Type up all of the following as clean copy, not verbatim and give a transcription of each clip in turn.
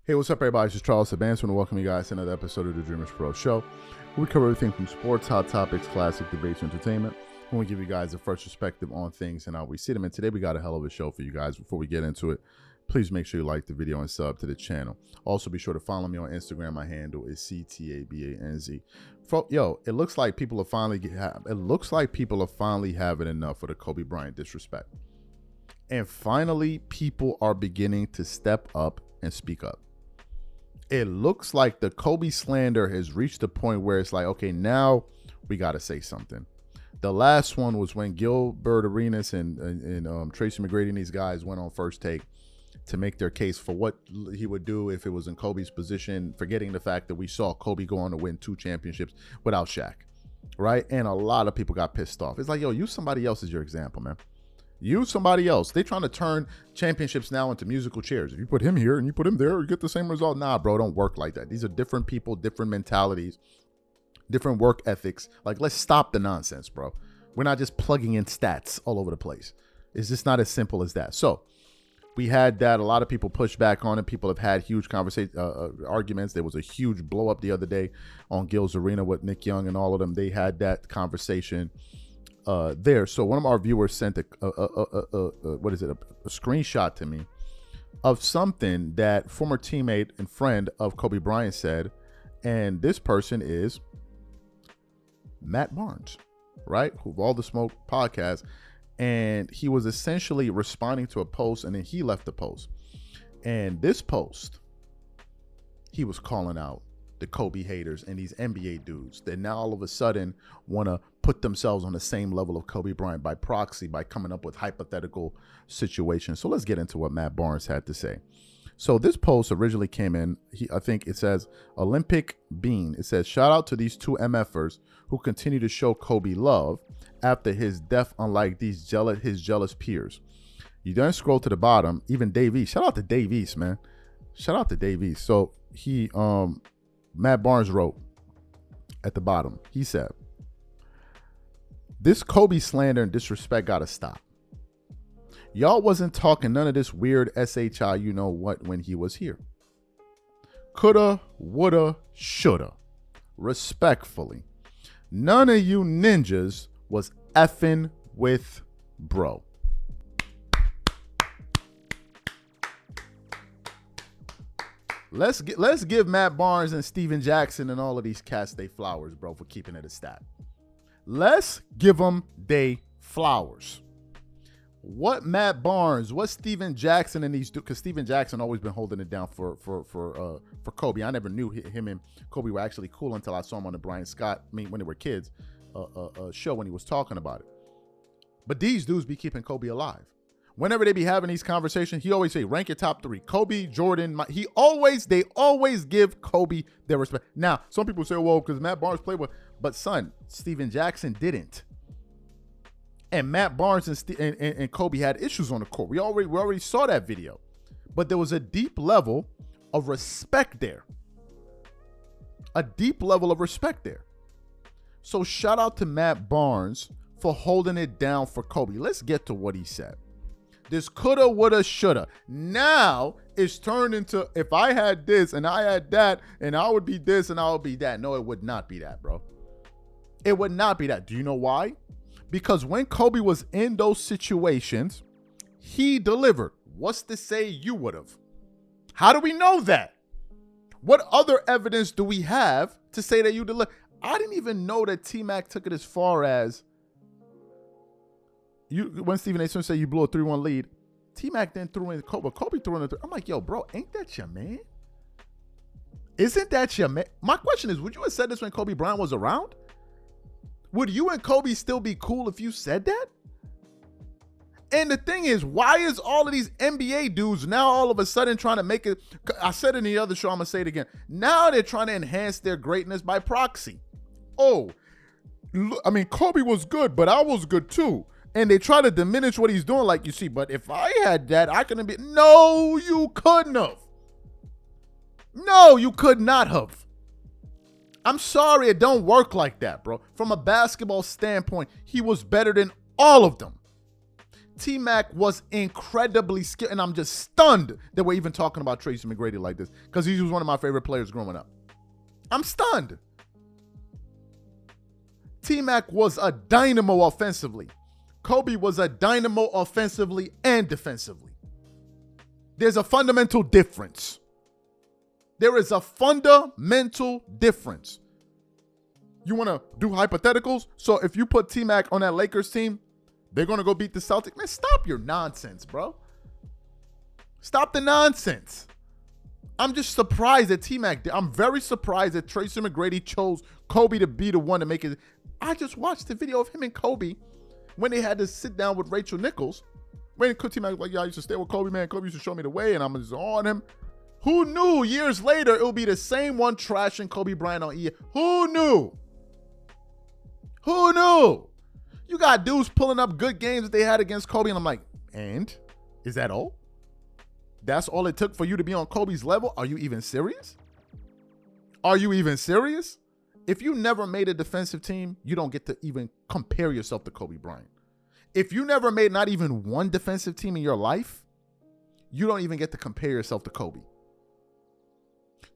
Hey, what's up, everybody? This is Charles Sabanson, and welcome you guys to another episode of the DREAMERSPRO show. We cover everything from sports, hot topics, classic debates, entertainment. And we give you guys a fresh perspective on things and how we see them. And today we got a hell of a show for you guys. Before we get into it, please make sure you like the video and sub to the channel. Also, be sure to follow me on Instagram. My handle is CTABANZ. Yo, it looks like people are finally having enough of the Kobe Bryant disrespect. And finally, people are beginning to step up and speak up. It looks like the Kobe slander has reached a point where it's like, okay, now we got to say something. The last one was when Gilbert Arenas and Tracy McGrady and these guys went on First Take to make their case for what he would do if it was in Kobe's position, forgetting the fact that we saw Kobe go on to win 2 championships without Shaq, right? And a lot of people got pissed off. It's like, yo, use somebody else as your example, man. Use somebody else. They trying to turn championships now into musical chairs. If you put him here and you put him there, you get the same result. Nah, bro, don't work like that. These are different people, different mentalities, different work ethics. Like, let's stop the nonsense, bro. We're not just plugging in stats all over the place. It's just not as simple as that. So we had that. A lot of people pushed back on it. People have had huge arguments. There was a huge blow up the other day on Gil's Arena with Nick Young and all of them. They had that conversation there. So one of our viewers sent a screenshot to me of something that former teammate and friend of Kobe Bryant said, and this person is Matt Barnes, right? Who All the Smoke podcast, and he was essentially responding to a post, and then he left the post. And this post, he was calling out the Kobe haters and these NBA dudes that now all of a sudden want to put themselves on the same level of Kobe Bryant by proxy by coming up with hypothetical situations. So let's get into what Matt Barnes had to say. So this post originally came in, I think it says Olympic Bean. It says, shout out to these 2 MFers who continue to show Kobe love after his death, unlike his jealous peers. You then scroll to the bottom, even Dave East. Shout out to Dave East, man. Shout out to Dave East. So he, Matt Barnes wrote at the bottom, he said, this Kobe slander and disrespect gotta stop. Y'all wasn't talking none of this weird SHI you know what when he was here. Coulda, woulda, shoulda. Respectfully. None of you ninjas was effing with bro. Let's give Matt Barnes and Steven Jackson and all of these cats they flowers, bro, for keeping it a stat. Let's give them they flowers. What Matt Barnes, what Steven Jackson and these, because Steven Jackson always been holding it down for Kobe. I never knew him and Kobe were actually cool until I saw him on the Bryant Scott, when they were kids, show when he was talking about it. But these dudes be keeping Kobe alive. Whenever they be having these conversations, he always say, rank your top 3. Kobe, Jordan, they always give Kobe their respect. Now, some people say, well, because Matt Barnes played with, but son, Steven Jackson didn't. And Matt Barnes and Kobe had issues on the court. We already saw that video. But there was a deep level of respect there. A deep level of respect there. So shout out to Matt Barnes for holding it down for Kobe. Let's get to what he said. This coulda, woulda, shoulda. Now it's turned into, if I had this and I had that and I would be this and I would be that. No, it would not be that, bro. It would not be that. Do you know why? Because when Kobe was in those situations, he delivered. What's to say you would have? How do we know that? What other evidence do we have to say that you delivered? I didn't even know that T-Mac took it as far as when Stephen A. Smith said you blew a 3-1 lead, T-Mac then threw in Kobe. Kobe threw in a 3. I'm like, yo, bro, ain't that your man? Isn't that your man? My question is, would you have said this when Kobe Bryant was around? Would you and Kobe still be cool if you said that? And the thing is, why is all of these NBA dudes now all of a sudden trying to make it? I said it in the other show, I'm going to say it again. Now they're trying to enhance their greatness by proxy. Oh, I mean, Kobe was good, but I was good too. And they try to diminish what he's doing, like, you see, but if I had that, I couldn't be. No, you couldn't have. No, you could not have. I'm sorry, it don't work like that, bro. From a basketball standpoint, he was better than all of them. T-Mac was incredibly skilled, and I'm just stunned that we're even talking about Tracy McGrady like this, because he was one of my favorite players growing up. I'm stunned. T-Mac was a dynamo offensively. Kobe was a dynamo offensively and defensively. There's a fundamental difference. There is a fundamental difference. You want to do hypotheticals? So if you put T-Mac on that Lakers team, they're going to go beat the Celtics. Man, stop your nonsense, bro. Stop the nonsense. I'm just surprised that T-Mac did. I'm very surprised that Tracy McGrady chose Kobe to be the one to make it. I just watched the video of him and Kobe when they had to sit down with Rachel Nichols. When T-Mac was like, yeah, I used to stay with Kobe, man. Kobe used to show me the way, and I'm just on him. Who knew years later it would be the same one trashing Kobe Bryant on EA? Who knew? Who knew? You got dudes pulling up good games that they had against Kobe, and I'm like, and? Is that all? That's all it took for you to be on Kobe's level? Are you even serious? Are you even serious? If you never made a defensive team, you don't get to even compare yourself to Kobe Bryant. If you never made not even one defensive team in your life, you don't even get to compare yourself to Kobe.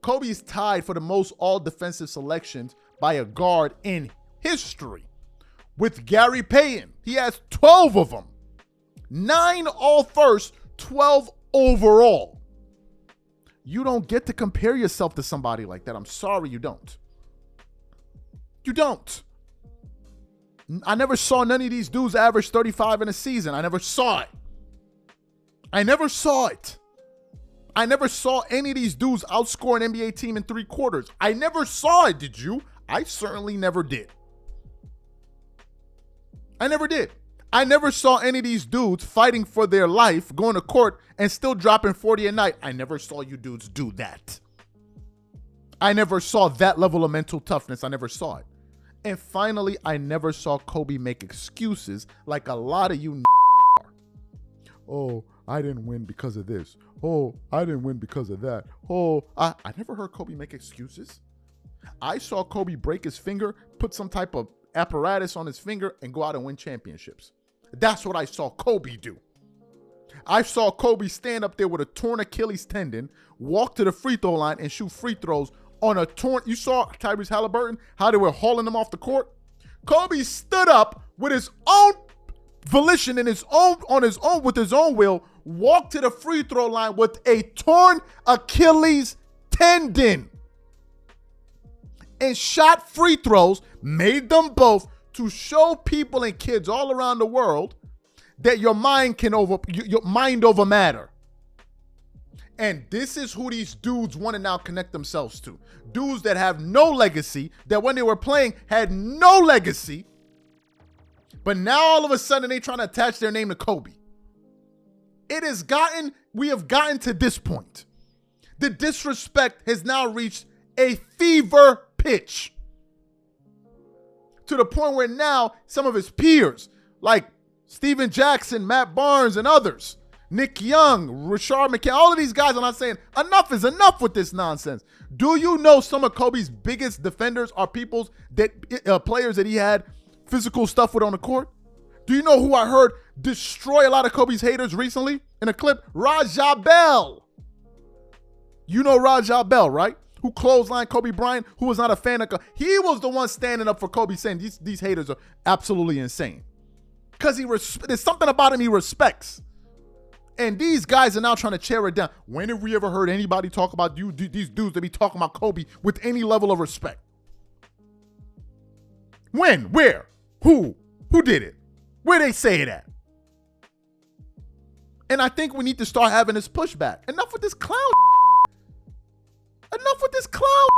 Kobe's tied for the most all-defensive selections by a guard in history with Gary Payton. He has 12 of them. 9 all-first, 12 overall. You don't get to compare yourself to somebody like that. I'm sorry, you don't. You don't. I never saw none of these dudes average 35 in a season. I never saw it. I never saw it. I never saw any of these dudes outscore an NBA team in 3 quarters. I never saw it, did you? I certainly never did. I never did. I never saw any of these dudes fighting for their life, going to court, and still dropping 40 a night. I never saw you dudes do that. I never saw that level of mental toughness. I never saw it. And finally, I never saw Kobe make excuses like a lot of you are. Oh, I didn't win because of this. Oh, I didn't win because of that. Oh, I never heard Kobe make excuses. I saw Kobe break his finger, put some type of apparatus on his finger, and go out and win championships. That's what I saw Kobe do. I saw Kobe stand up there with a torn Achilles tendon, walk to the free throw line, and shoot free throws on a torn. You saw Tyrese Halliburton, how they were hauling him off the court. Kobe stood up with his own volition and with his own will, walked to the free throw line with a torn Achilles tendon and shot free throws, made them both, to show people and kids all around the world that your mind over matter. And this is who these dudes want to now connect themselves to. Dudes that have no legacy, that when they were playing had no legacy, but now all of a sudden they trying to attach their name to Kobe. We have gotten to this point. The disrespect has now reached a fever pitch, to the point where now some of his peers, like Steven Jackson, Matt Barnes, and others, Nick Young, Rashard McCann, all of these guys are not saying enough is enough with this nonsense. Do you know some of Kobe's biggest defenders are players that he had physical stuff with on the court? Do you know who I heard destroy a lot of Kobe's haters recently in a clip? Raja Bell. You know Raja Bell, right? Who clotheslined Kobe Bryant, who was not a fan of Kobe. He was the one standing up for Kobe, saying these haters are absolutely insane. Because there's something about him he respects. And these guys are now trying to tear it down. When have we ever heard anybody talk about these dudes that be talking about Kobe with any level of respect? When? Where? Who? Who did it? Where they say it at? And I think we need to start having this pushback. Enough with this clown. Enough with this clown.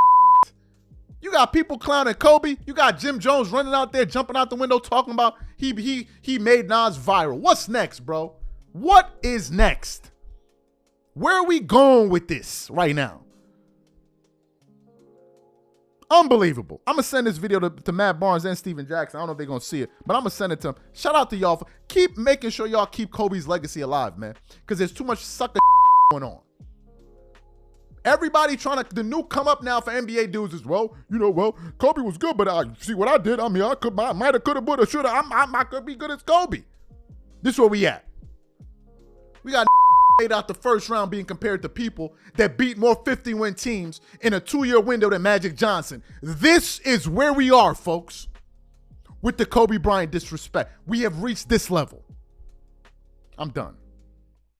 You got people clowning Kobe. You got Jim Jones running out there, jumping out the window, talking about he made Nas viral. What's next, bro? What is next? Where are we going with this right now? Unbelievable. I'm going to send this video to Matt Barnes and Steven Jackson. I don't know if they're going to see it, but I'm going to send it to them. Shout out to y'all for keep making sure y'all keep Kobe's legacy alive, man, because there's too much sucker going on. Everybody the new come up now for NBA dudes is, Kobe was good, but see what I did. I mean, I might have, could have, would have, should have. I could be good as Kobe. This is where we at. We got made out the first round being compared to people that beat more 50-win teams in a 2-year window than Magic Johnson. This is where we are, folks. With the Kobe Bryant disrespect. We have reached this level. I'm done.